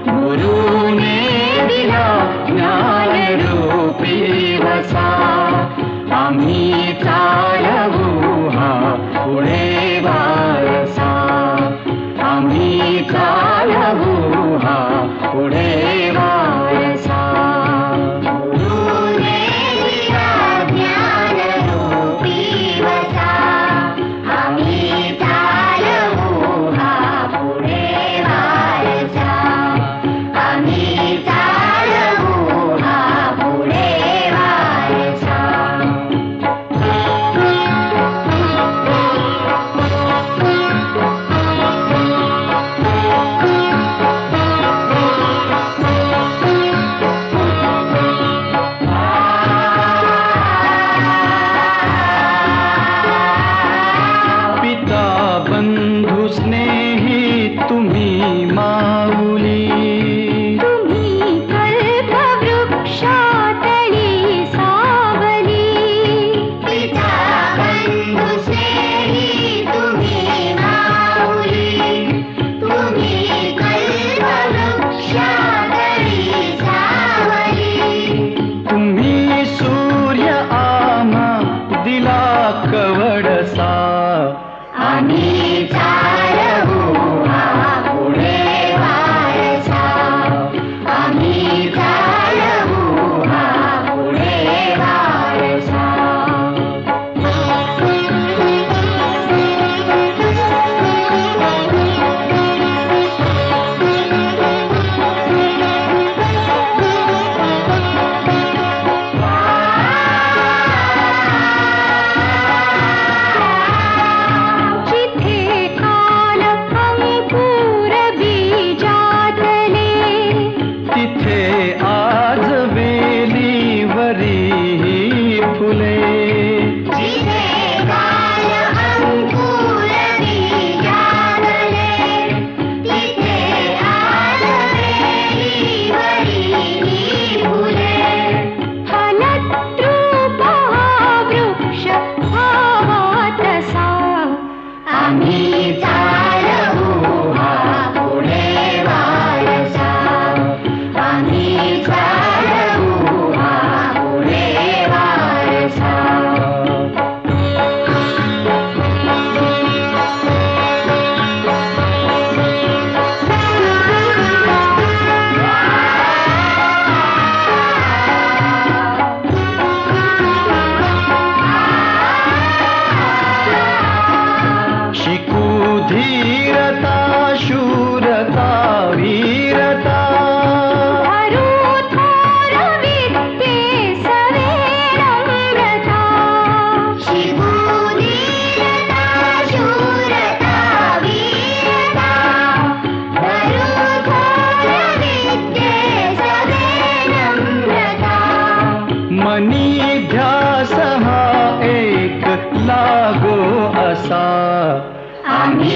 गुरुने दिला ज्ञानरूपी वसा, आम्ही चालवू हा पुढे वारसा, आम्ही चालवू हा पुढे वारसा. गुरुने दिला ज्ञानरूपी वसा, आम्ही चालवू हा पुढे वारसा, आम्ही चालवू हा पुढे वारसा. पिता बंधु स्नेही तुम्ही माऊली, तुम्ही कल्पवृक्षातली सावली. पिता बंधु स्नेही तुम्ही माऊली, तुम्ही कल्पवृक्षातली सावली. तुम्ही सूर्य आम्हा दिला कवडसा, आम्ही चालवू हा पुढे वारसा, आम्ही चालवू हा पुढे वारसा. जिथे काल अंकुर बीजातले, तिथे आज वेलीवरी फुले. जिथे काल अंकुर बीजातले, तिथे आज वेलीवरी फुले. फलद्रूप हा वृक्ष व्हावा तसा, आम्ही चालवू हा पुढे वारसा, आम्ही चालवू हा पुढे वारसा. शिकू धीरता शूरता वीरता, धरू थोर विद्ये सवे नम्रता. शिकू धीरता शूरता वीरता, धरू थोर विद्ये सवे नम्रता. मनी ध्यास हा एक लागो असा, आम्ही